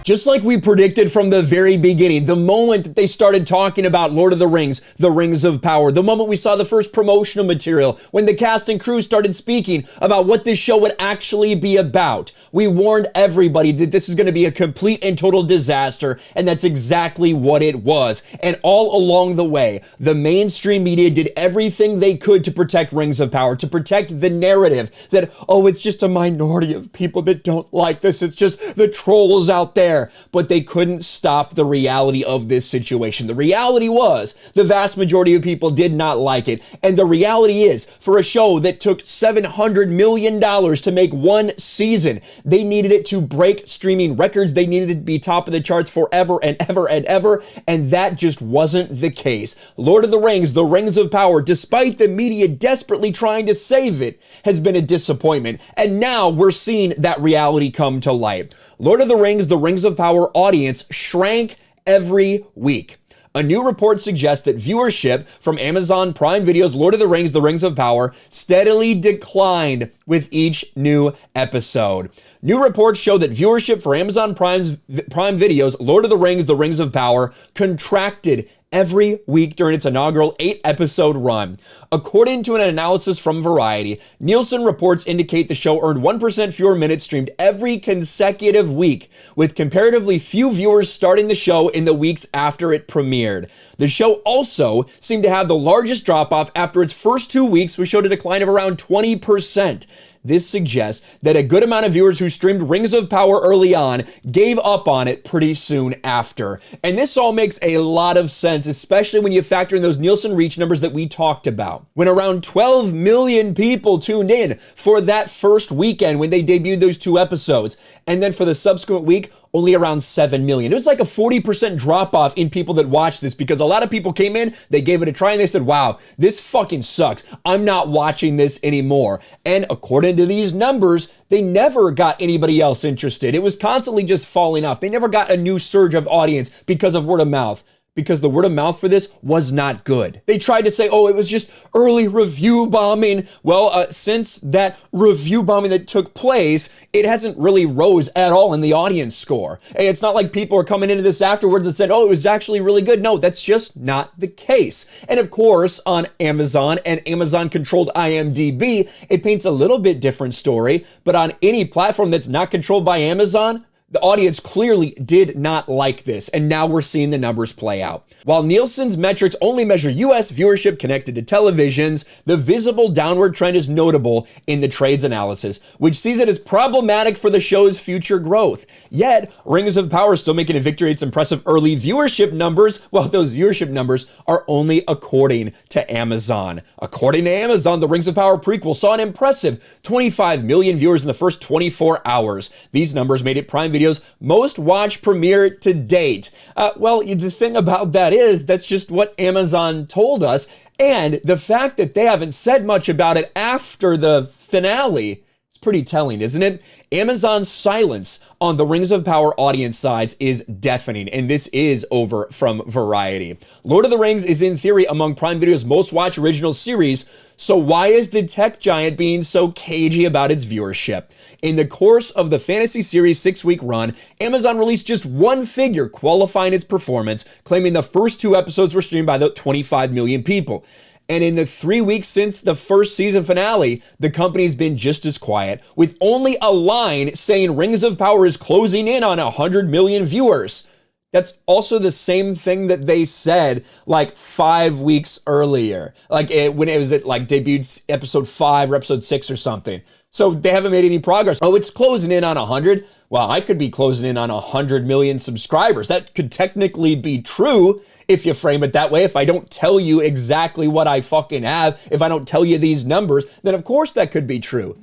Just like we predicted from the very beginning, the moment that they started talking about Lord of the Rings of Power, the moment we saw the first promotional material, when the cast and crew started speaking about what this show would actually be about, we warned everybody that this is going to be a complete and total disaster, and that's exactly what it was. And all along the way, the mainstream media did everything they could to protect Rings of Power, to protect the narrative that, oh, it's just a minority of people that don't like this, it's just the trolls out there. But they couldn't stop the reality of this situation. The reality was the vast majority of people did not like it. And the reality is, for a show that took $700 million to make one season, they needed it to break streaming records. They needed it to be top of the charts forever and ever and ever. And that just wasn't the case. Lord of the Rings of Power, despite the media desperately trying to save it, has been a disappointment. And now we're seeing that reality come to light. Lord of the Rings of Power audience shrank every week. A new report suggests that viewership from Amazon Prime Video's Lord of the Rings of Power steadily declined with each new episode. New reports show that viewership for Amazon Prime Video's Lord of the Rings of Power contracted every week during its inaugural 8-episode run. According to an analysis from Variety, Nielsen reports indicate the show earned 1% fewer minutes streamed every consecutive week, with comparatively few viewers starting the show in the weeks after it premiered. The show also seemed to have the largest drop-off after its first 2 weeks, which showed a decline of around 20%. This suggests that a good amount of viewers who streamed Rings of Power early on gave up on it pretty soon after. And this all makes a lot of sense, especially when you factor in those Nielsen reach numbers that we talked about. When around 12 million people tuned in for that first weekend when they debuted those 2 episodes, and then for the subsequent week, only around 7 million. It was like a 40% drop off in people that watched this because a lot of people came in, they gave it a try, and they said, wow, this fucking sucks. I'm not watching this anymore. And according to these numbers, they never got anybody else interested. It was constantly just falling off. They never got a new surge of audience because of word of mouth, because the word of mouth for this was not good. They tried to say, oh, it was just early review bombing. Well, since that review bombing that took place, it hasn't really rose at all in the audience score. Hey, it's not like people are coming into this afterwards and said, oh, it was actually really good. No, that's just not the case. And of course, on Amazon and Amazon-controlled IMDb, it paints a little bit different story. But on any platform that's not controlled by Amazon, the audience clearly did not like this, and now we're seeing the numbers play out. While Nielsen's metrics only measure US viewership connected to televisions, the visible downward trend is notable in the trade's analysis, which sees it as problematic for the show's future growth. Yet, Rings of Power is still making a victory its impressive early viewership numbers, while those viewership numbers are only according to Amazon. According to Amazon, the Rings of Power prequel saw an impressive 25 million viewers in the first 24 hours. These numbers made it Prime Video's most watched premiere to date. Well, the thing about that is that's just what Amazon told us, and the fact that they haven't said much about it after the finale is pretty telling, isn't it? Amazon's silence on the Rings of Power audience size is deafening, and this is over from Variety. Lord of the Rings is in theory among Prime Video's most watched original series, so why is the tech giant being so cagey about its viewership? In the course of the fantasy series' 6-week run, Amazon released just one figure qualifying its performance, claiming the first 2 episodes were streamed by the 25 million people. And in the 3 weeks since the first season finale, the company's been just as quiet, with only a line saying Rings of Power is closing in on 100 million viewers. That's also the same thing that they said like 5 weeks earlier, like when it was at like debuted episode 5 or episode 6 or something. So they haven't made any progress. Oh, it's closing in on 100. Well, I could be closing in on 100 million subscribers. That could technically be true if you frame it that way. If I don't tell you exactly what I fucking have, if I don't tell you these numbers, then of course that could be true.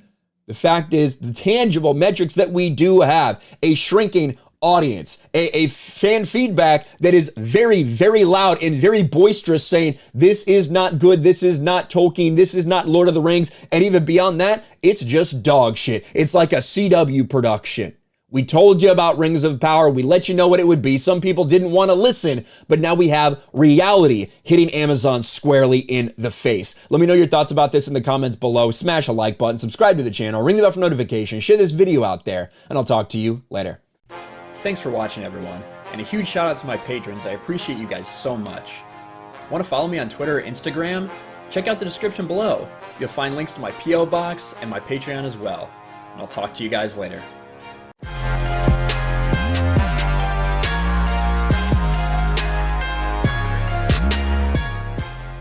The fact is, the tangible metrics that we do have, a shrinking audience, a fan feedback that is very, very loud and very boisterous saying, this is not good, this is not Tolkien, this is not Lord of the Rings, and even beyond that, it's just dog shit. It's like a CW production. We told you about Rings of Power. We let you know what it would be. Some people didn't want to listen, but now we have reality hitting Amazon squarely in the face. Let me know your thoughts about this in the comments below. Smash a like button, subscribe to the channel, ring the bell for notifications, share this video out there, and I'll talk to you later. Thanks for watching, everyone, and a huge shout out to my patrons. I appreciate you guys so much. Want to follow me on Twitter or Instagram? Check out the description below. You'll find links to my P.O. box and my Patreon as well. And I'll talk to you guys later.